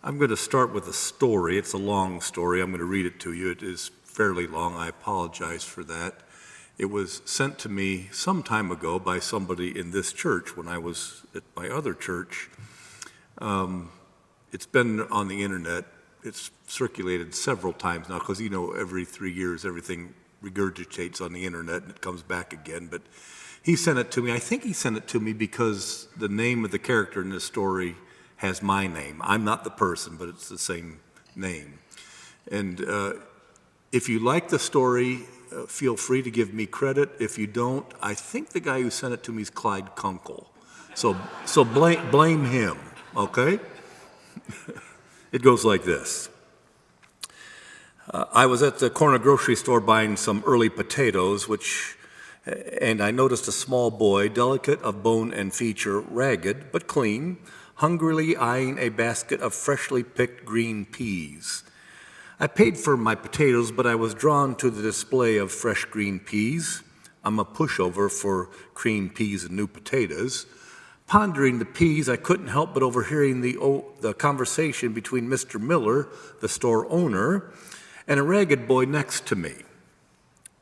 I'm going to start with a story. It's a long story. I'm going to read it to you. It is fairly long. I apologize for that. It was sent to me some time ago by somebody in this church when I was at my other church. It's been on the internet. It's circulated several times now because, every 3 years everything regurgitates on the internet and it comes back again. But he sent it to me. I think he sent it to me because the name of the character in this story has my name. I'm not the person, but it's the same name. And if you like the story, feel free to give me credit. If you don't, I think the guy who sent it to me is Clyde Kunkel. So blame him, okay? It goes like this. I was at the corner grocery store buying some early potatoes, and I noticed a small boy, delicate of bone and feature, ragged but clean, hungrily eyeing a basket of freshly picked green peas. I paid for my potatoes, but I was drawn to the display of fresh green peas. I'm a pushover for cream peas and new potatoes. Pondering the peas, I couldn't help but overhearing the conversation between Mr. Miller, the store owner, and a ragged boy next to me.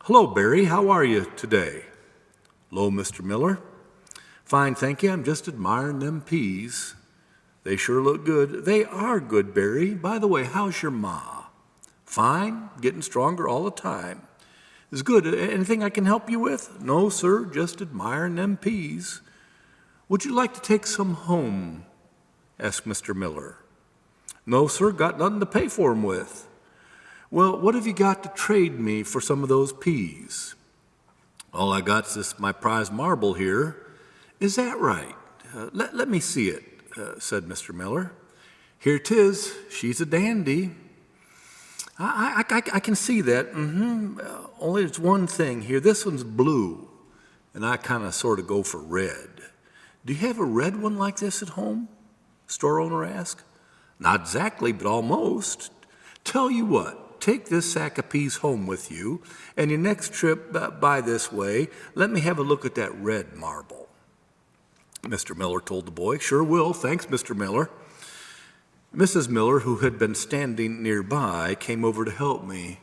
"Hello, Barry. How are you today?" "Hello, Mr. Miller." "Fine, thank you. I'm just admiring them peas. They sure look good." "They are good, Barry. By the way, how's your ma?" "Fine, getting stronger all the time." "It's good. Anything I can help you with?" "No, sir, just admiring them peas." "Would you like to take some home?" asked Mr. Miller. "No, sir, got nothing to pay for 'em with." "Well, what have you got to trade me for some of those peas?" "All I got's this my prize marble here." "Is that right? Let me see it," said Mr. Miller. "Here 'tis. She's a dandy." I can see that. Only there's one thing here. This one's blue, and I kind of sort of go for red. "Do you have a red one like this at home?" store owner asked. "Not exactly, but almost. Tell you what, take this sack of peas home with you, and your next trip by this way, let me have a look at that red marble." Mr. Miller told the boy. "Sure will. Thanks, Mr. Miller." Mrs. Miller, who had been standing nearby, came over to help me.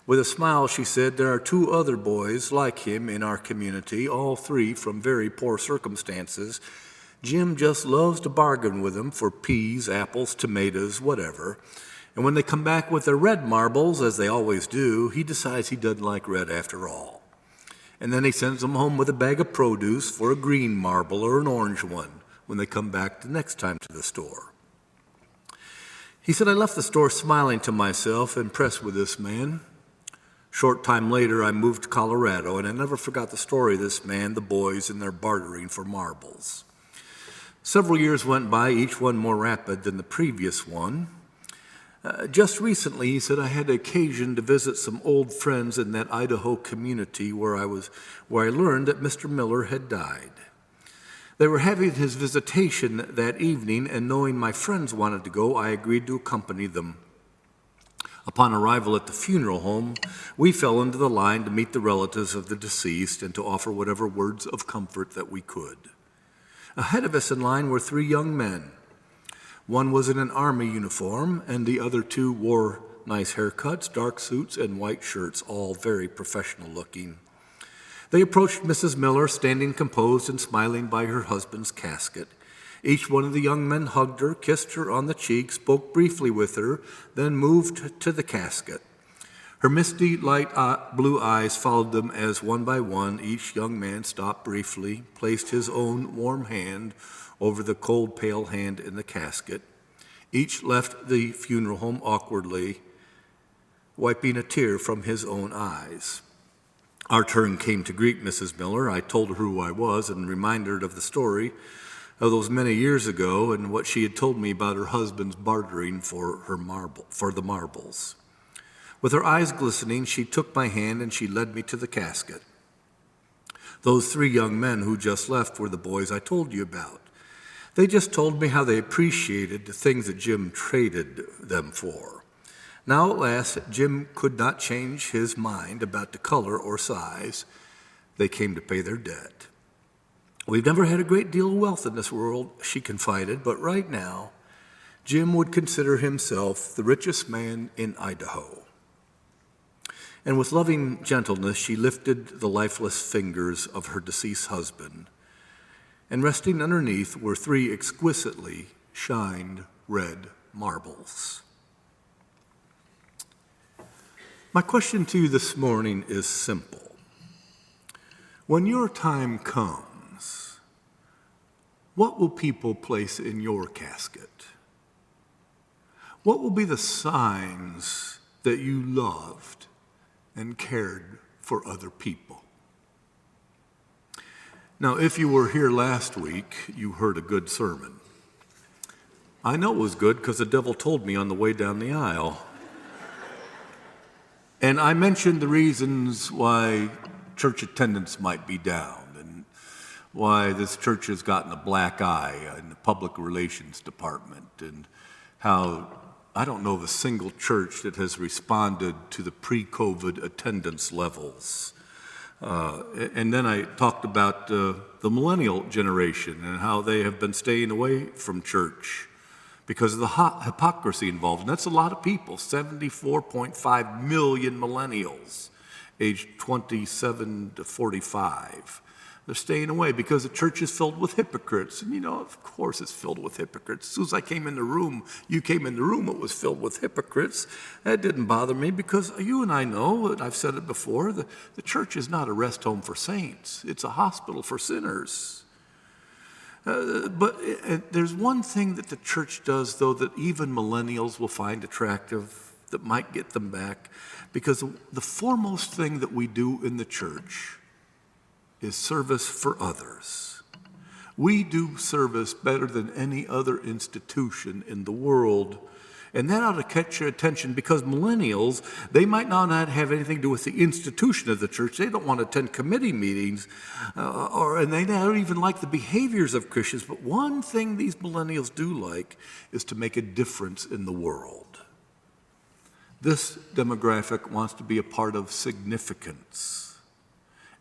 With a smile, she said, "There are 2 other boys like him in our community, all 3 from very poor circumstances. Jim just loves to bargain with them for peas, apples, tomatoes, whatever. And when they come back with their red marbles, as they always do, he decides he doesn't like red after all. And then he sends them home with a bag of produce for a green marble or an orange one when they come back the next time to the store." He said, "I left the store smiling to myself, impressed with this man. Short time later, I moved to Colorado, and I never forgot the story of this man, the boys, and their bartering for marbles. Several years went by, each one more rapid than the previous one. Just recently," he said, "I had occasion to visit some old friends in that Idaho community where I learned that Mr. Miller had died. They were having his visitation that evening, and knowing my friends wanted to go, I agreed to accompany them. Upon arrival at the funeral home, we fell into the line to meet the relatives of the deceased and to offer whatever words of comfort that we could. Ahead of us in line were 3 young men. One was in an army uniform, and the other 2 wore nice haircuts, dark suits, and white shirts, all very professional looking. They approached Mrs. Miller, standing composed and smiling by her husband's casket. Each one of the young men hugged her, kissed her on the cheek, spoke briefly with her, then moved to the casket. Her misty light blue eyes followed them as one by one each young man stopped briefly, placed his own warm hand over the cold pale hand in the casket. Each left the funeral home awkwardly, wiping a tear from his own eyes. Our turn came to greet Mrs. Miller. I told her who I was and reminded her of the story of those many years ago and what she had told me about her husband's bartering for the marbles. With her eyes glistening, she took my hand and she led me to the casket. Those 3 young men who just left were the boys I told you about. They just told me how they appreciated the things that Jim traded them for. Now at last, Jim could not change his mind about the color or size. They came to pay their debt. "We've never had a great deal of wealth in this world," she confided, "but right now, Jim would consider himself the richest man in Idaho. And with loving gentleness, she lifted the lifeless fingers of her deceased husband, and resting underneath were 3 exquisitely shined red marbles. My question to you this morning is simple. When your time comes, what will people place in your casket? What will be the signs that you loved and cared for other people? Now, if you were here last week, you heard a good sermon. I know it was good because the devil told me on the way down the aisle. And I mentioned the reasons why church attendance might be down and why this church has gotten a black eye in the public relations department, and how I don't know of a single church that has responded to the pre-COVID attendance levels. And then I talked about the millennial generation and how they have been staying away from church because of the hypocrisy involved. And that's a lot of people, 74.5 million millennials, aged 27 to 45. They're staying away because the church is filled with hypocrites. And you know, of course it's filled with hypocrites. As soon as I came in the room, you came in the room, it was filled with hypocrites. That didn't bother me because you and I know, and I've said it before, the church is not a rest home for saints. It's a hospital for sinners. But there's one thing that the church does, though, that even millennials will find attractive, that might get them back, because the foremost thing that we do in the church is service for others. We do service better than any other institution in the world. And that ought to catch your attention because millennials, they might not have anything to do with the institution of the church. They don't want to attend committee meetings, and they don't even like the behaviors of Christians. But one thing these millennials do like is to make a difference in the world. This demographic wants to be a part of significance.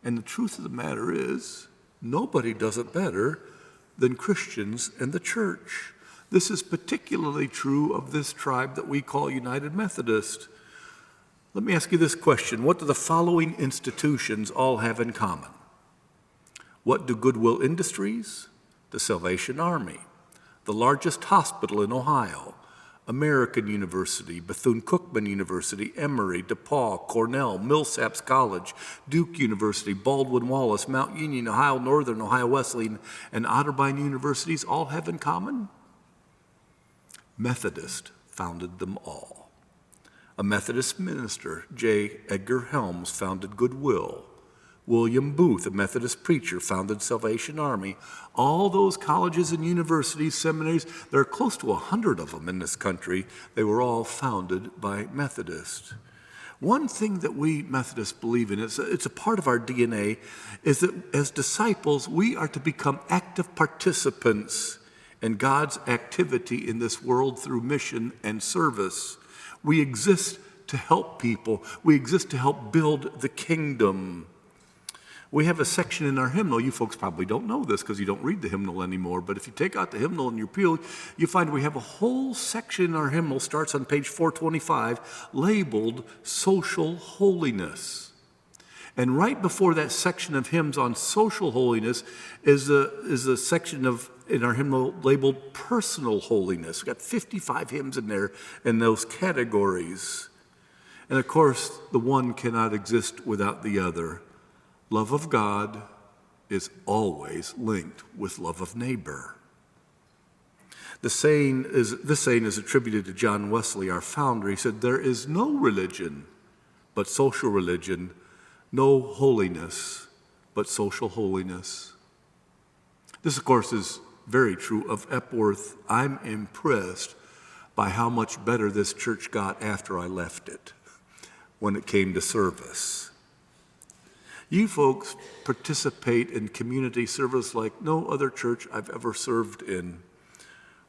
And the truth of the matter is, nobody does it better than Christians and the church. This is particularly true of this tribe that we call United Methodist. Let me ask you this question. What do the following institutions all have in common? What do Goodwill Industries, the Salvation Army, the largest hospital in Ohio, American University, Bethune-Cookman University, Emory, DePaul, Cornell, Millsaps College, Duke University, Baldwin-Wallace, Mount Union, Ohio Northern, Ohio Wesleyan, and Otterbein universities all have in common? Methodist founded them all. A Methodist minister, J. Edgar Helms, founded Goodwill. William Booth, a Methodist preacher, founded Salvation Army. All those colleges and universities, seminaries, there are close to 100 of them in this country. They were all founded by Methodists. One thing that we Methodists believe in, it's a part of our DNA, is that as disciples, we are to become active participants in God's activity in this world through mission and service. We exist to help people. We exist to help build the kingdom. We have a section in our hymnal. You folks probably don't know this because you don't read the hymnal anymore, but if you take out the hymnal in your pew, you find we have a whole section in our hymnal, starts on page 425, labeled Social Holiness. And right before that section of hymns on social holiness is a section in our hymnal labeled Personal Holiness. We've got 55 hymns in there in those categories. And of course, the one cannot exist without the other. Love of God is always linked with love of neighbor. This saying is attributed to John Wesley, our founder. He said, "There is no religion but social religion, no holiness but social holiness." This, of course, is very true of Epworth. I'm impressed by how much better this church got after I left it when it came to service. You folks participate in community service like no other church I've ever served in.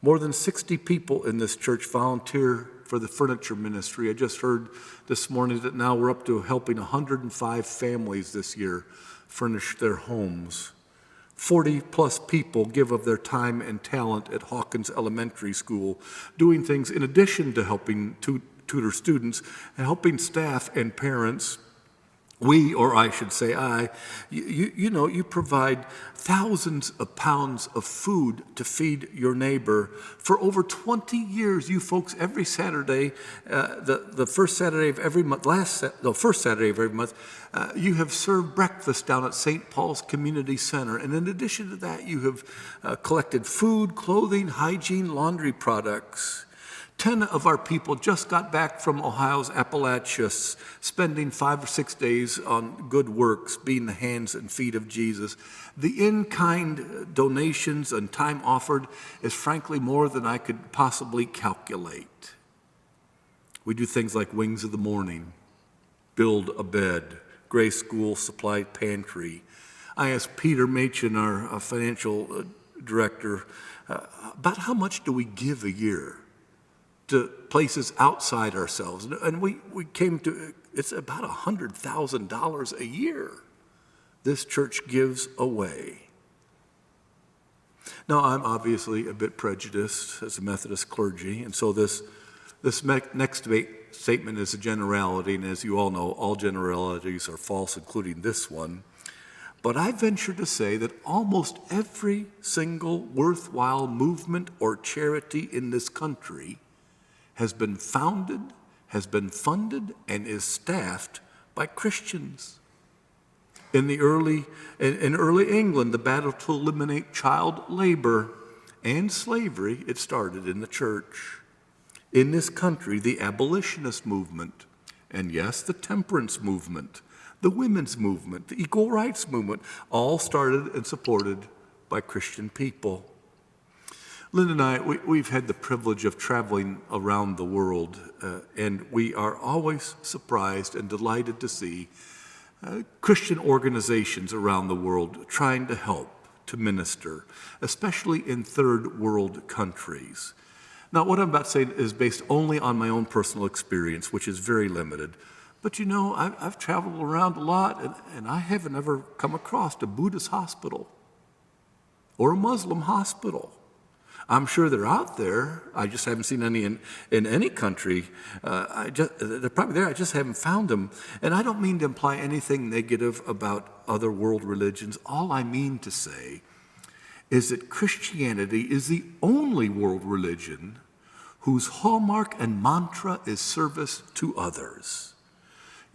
More than 60 people in this church volunteer for the furniture ministry. I just heard this morning that now we're up to helping 105 families this year furnish their homes. 40-plus people give of their time and talent at Hawkins Elementary School, doing things in addition to helping tutor students and helping staff and parents. We, or I should say you provide thousands of pounds of food to feed your neighbor. For over 20 years, you folks, every Saturday, the first Saturday of every month, first Saturday of every month, you have served breakfast down at St. Paul's Community Center. And in addition to that, you have collected food, clothing, hygiene, laundry products. 10 of our people just got back from Ohio's Appalachians, spending 5 or 6 days on good works, being the hands and feet of Jesus. The in-kind donations and time offered is frankly more than I could possibly calculate. We do things like Wings of the Morning, Build a Bed, Grace School Supply Pantry. I asked Peter Machin, our financial director, about how much do we give a year to places outside ourselves. And we came to, it's about $100,000 a year this church gives away. Now, I'm obviously a bit prejudiced as a Methodist clergy, and so this next statement is a generality, and as you all know, all generalities are false, including this one. But I venture to say that almost every single worthwhile movement or charity in this country has been founded, has been funded, and is staffed by Christians. In early England, the battle to eliminate child labor and slavery, it started in the church. In this country, the abolitionist movement, and yes, the temperance movement, the women's movement, the equal rights movement, all started and supported by Christian people. Lynn and I, we've had the privilege of traveling around the world, and we are always surprised and delighted to see Christian organizations around the world trying to help, to minister, especially in third world countries. Now, what I'm about to say is based only on my own personal experience, which is very limited. But you know, I've traveled around a lot, and I haven't ever come across a Buddhist hospital or a Muslim hospital. I'm sure they're out there. I just haven't seen any in any country. They're probably there. I just haven't found them. And I don't mean to imply anything negative about other world religions. All I mean to say is that Christianity is the only world religion whose hallmark and mantra is service to others.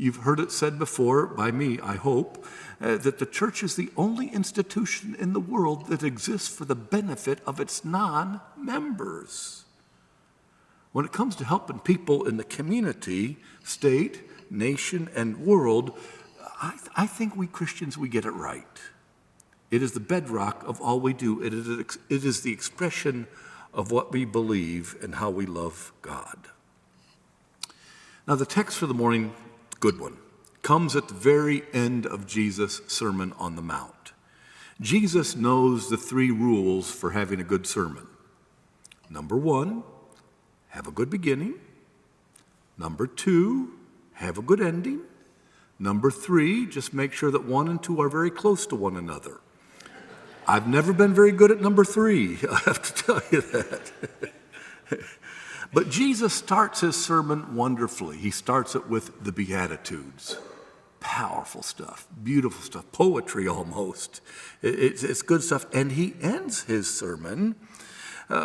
You've heard it said before, by me, I hope, that the church is the only institution in the world that exists for the benefit of its non-members. When it comes to helping people in the community, state, nation, and world, I think we Christians, we get it right. It is the bedrock of all we do. It is the expression of what we believe and how we love God. Now, the text for the morning, good one, comes at the very end of Jesus' Sermon on the Mount. Jesus knows the 3 rules for having a good sermon. Number 1, have a good beginning. Number 2, have a good ending. Number 3, just make sure that 1 and 2 are very close to one another. I've never been very good at number 3, I have to tell you that. But Jesus starts his sermon wonderfully. He starts it with the Beatitudes. Powerful stuff, beautiful stuff, poetry almost. It's good stuff. And he ends his sermon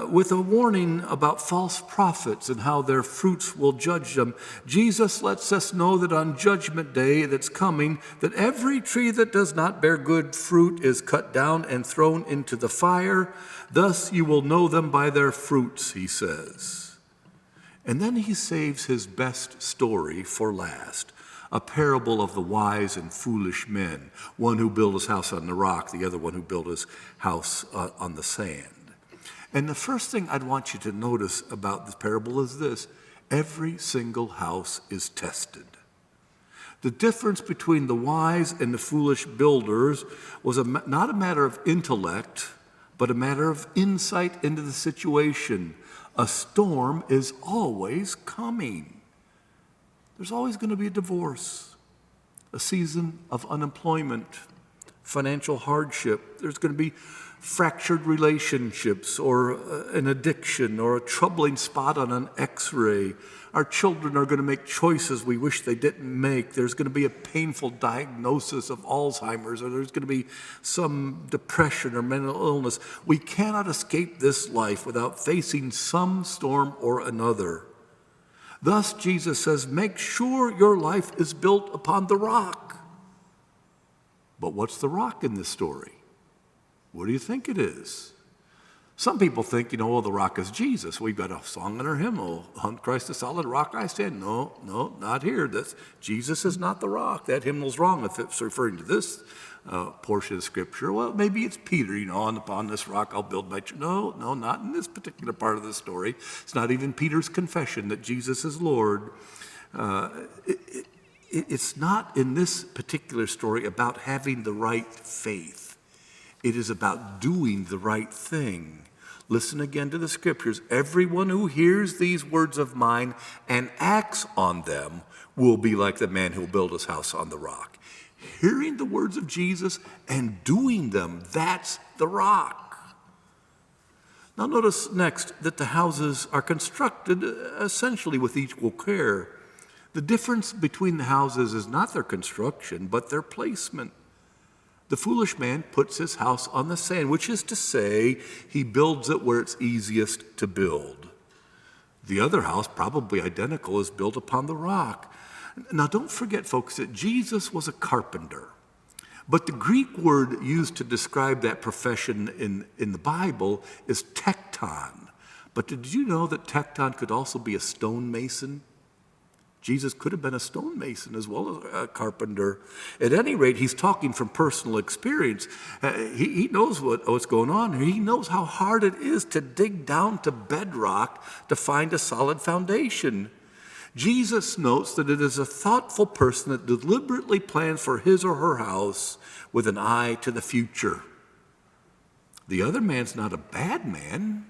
with a warning about false prophets and how their fruits will judge them. Jesus lets us know that on Judgment Day that's coming, that every tree that does not bear good fruit is cut down and thrown into the fire. Thus you will know them by their fruits, he says. And then he saves his best story for last, a parable of the wise and foolish men, one who built his house on the rock, the other one who built his house on the sand. And the first thing I'd want you to notice about the parable is this: every single house is tested. The difference between the wise and the foolish builders was not a matter of intellect, but a matter of insight into the situation. A storm is always coming. There's always going to be a divorce, a season of unemployment, financial hardship. There's going to be fractured relationships or an addiction or a troubling spot on an x-ray. Our children are going to make choices we wish they didn't make. There's going to be a painful diagnosis of Alzheimer's, or there's going to be some depression or mental illness. We cannot escape this life without facing some storm or another. Thus, Jesus says, make sure your life is built upon the rock. But what's the rock in this story? What do you think it is? Some people think, the rock is Jesus. We've got a song in our hymnal, on Christ the solid rock I stand. No, not here. Jesus is not the rock. That hymnal's wrong if it's referring to this portion of Scripture. Well, maybe it's Peter, and upon this rock I'll build my church. No, not in this particular part of the story. It's not even Peter's confession that Jesus is Lord. It's not in this particular story about having the right faith. It is about doing the right thing. Listen again to the Scriptures. Everyone who hears these words of mine and acts on them will be like the man who will build his house on the rock. Hearing the words of Jesus and doing them, that's the rock. Now notice next that the houses are constructed essentially with equal care. The difference between the houses is not their construction, but their placement. The foolish man puts his house on the sand, which is to say, he builds it where it's easiest to build. The other house, probably identical, is built upon the rock. Now, don't forget, folks, that Jesus was a carpenter. But the Greek word used to describe that profession in the Bible is tekton. But did you know that tekton could also be a stonemason? Jesus could have been a stonemason as well as a carpenter. At any rate, he's talking from personal experience. He knows what's going on here. He knows how hard it is to dig down to bedrock to find a solid foundation. Jesus notes that it is a thoughtful person that deliberately plans for his or her house with an eye to the future. The other man's not a bad man,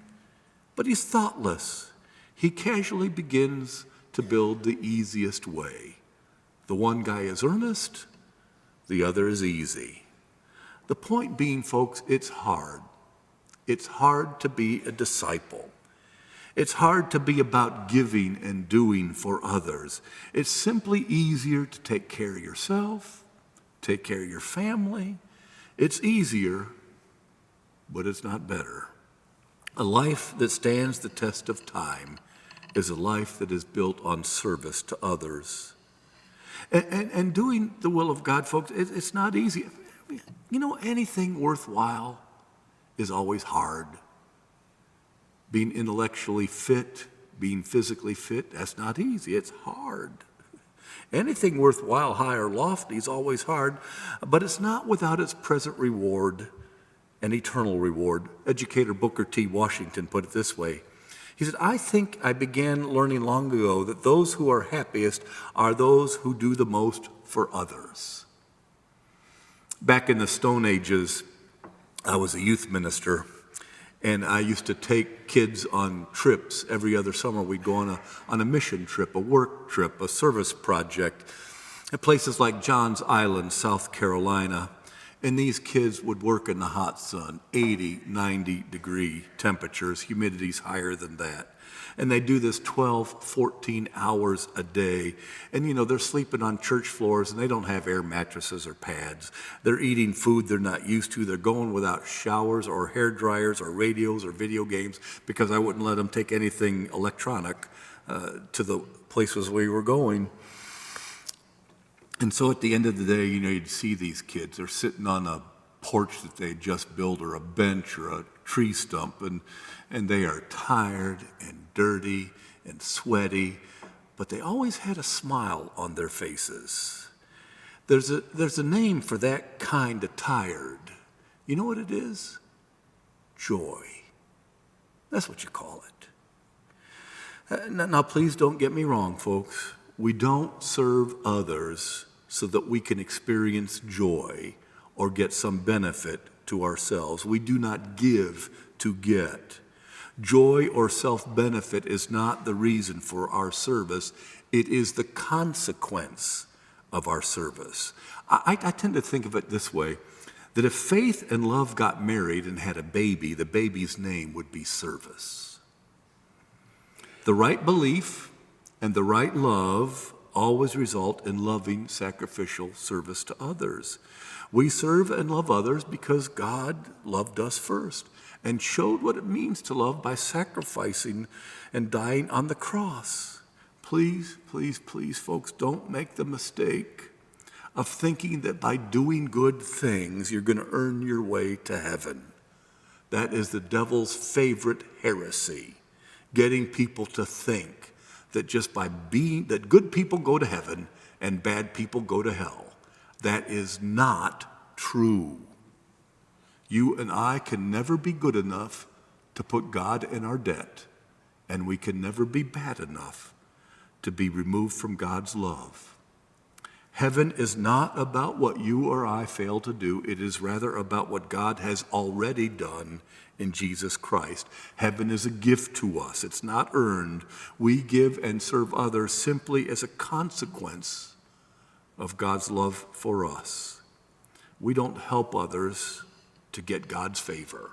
but he's thoughtless. He casually begins to build the easiest way. The one guy is earnest, the other is easy. The point being, folks, it's hard. It's hard to be a disciple. It's hard to be about giving and doing for others. It's simply easier to take care of yourself, take care of your family. It's easier, but it's not better. A life that stands the test of time is a life that is built on service to others. And doing the will of God, folks, it's not easy. Anything worthwhile is always hard. Being intellectually fit, being physically fit, that's not easy. It's hard. Anything worthwhile, high or lofty, is always hard, but it's not without its present reward and eternal reward. Educator Booker T. Washington put it this way. He said, I think I began learning long ago that those who are happiest are those who do the most for others. Back in the Stone Ages, I was a youth minister, and I used to take kids on trips. Every other summer, we'd go on a mission trip, a work trip, a service project, at places like Johns Island, South Carolina. And these kids would work in the hot sun, 80, 90-degree temperatures, humidity's higher than that. And they do this 12, 14 hours a day. And, they're sleeping on church floors, and they don't have air mattresses or pads. They're eating food they're not used to. They're going without showers or hair dryers or radios or video games because I wouldn't let them take anything electronic to the places we were going. And so at the end of the day, you'd see these kids. They're sitting on a porch that they just built or a bench or a tree stump, and they are tired and dirty and sweaty, but they always had a smile on their faces. There's a name for that kind of tired. You know what it is? Joy. That's what you call it. Now, please don't get me wrong, folks. We don't serve others so that we can experience joy or get some benefit to ourselves. We do not give to get. Joy or self-benefit is not the reason for our service. It is the consequence of our service. I tend to think of it this way, that if faith and love got married and had a baby, the baby's name would be service. The right belief and the right love always result in loving, sacrificial service to others. We serve and love others because God loved us first and showed what it means to love by sacrificing and dying on the cross. Please, please, please, folks, don't make the mistake of thinking that by doing good things, you're going to earn your way to heaven. That is the devil's favorite heresy, getting people to think that just by being, that good people go to heaven and bad people go to hell. That is not true. You and I can never be good enough to put God in our debt, and we can never be bad enough to be removed from God's love. Heaven is not about what you or I fail to do. It is rather about what God has already done in Jesus Christ. Heaven is a gift to us. It's not earned. We give and serve others simply as a consequence of God's love for us. We don't help others to get God's favor.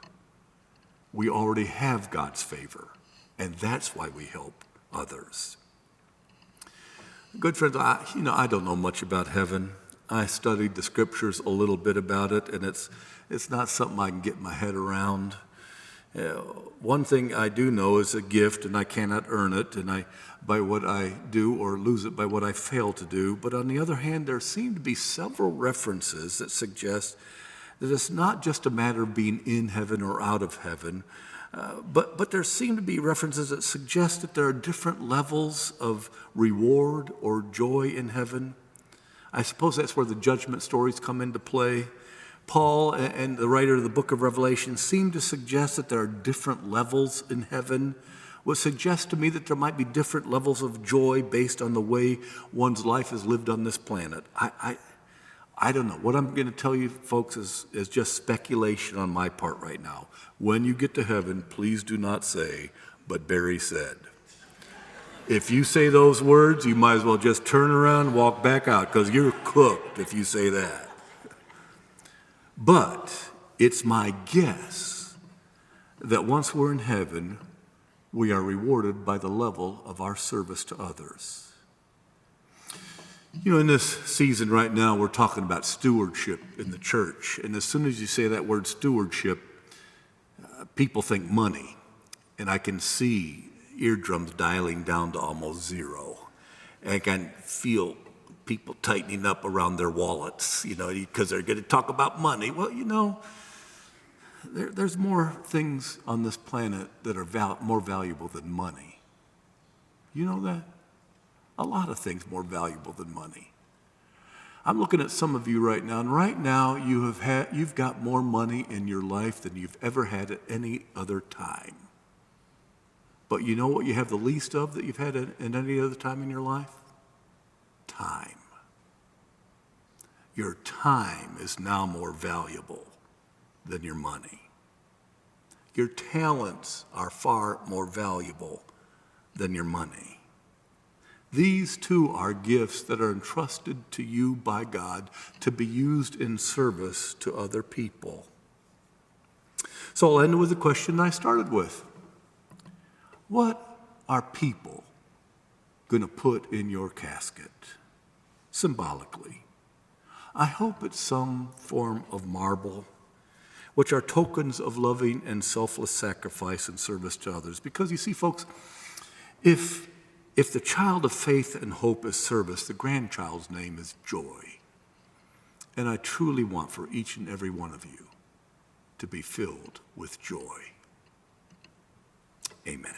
We already have God's favor, and that's why we help others. Good friends, I don't know much about heaven. I studied the scriptures a little bit about it, and it's not something I can get my head around. One thing I do know is a gift, and I cannot earn it, and by what I do or lose it by what I fail to do. But on the other hand, there seem to be several references that suggest that it's not just a matter of being in heaven or out of heaven, but there seem to be references that suggest that there are different levels of reward or joy in heaven. I suppose that's where the judgment stories come into play. Paul and the writer of the book of Revelation seem to suggest that there are different levels in heaven, which suggests to me that there might be different levels of joy based on the way one's life is lived on this planet. I don't know. What I'm going to tell you, folks, is just speculation on my part right now. When you get to heaven, please do not say, "But Barry said." If you say those words, you might as well just turn around and walk back out, because you're cooked if you say that. But it's my guess that once we're in heaven, we are rewarded by the level of our service to others. You know, in this season right now, we're talking about stewardship in the church. And as soon as you say that word stewardship, people think money. And I can see eardrums dialing down to almost zero. And I can feel people tightening up around their wallets, because they're going to talk about money. Well, there's more things on this planet that are more valuable than money. You know that? A lot of things more valuable than money. I'm looking at some of you right now, and right now you've got more money in your life than you've ever had at any other time. But you know what you have the least of that you've had at any other time in your life? Time. Your time is now more valuable than your money. Your talents are far more valuable than your money. These two are gifts that are entrusted to you by God to be used in service to other people. So I'll end with the question I started with. What are people going to put in your casket, symbolically? I hope it's some form of marble, which are tokens of loving and selfless sacrifice and service to others. Because you see, folks, if the child of faith and hope is service, the grandchild's name is joy. And I truly want for each and every one of you to be filled with joy. Amen.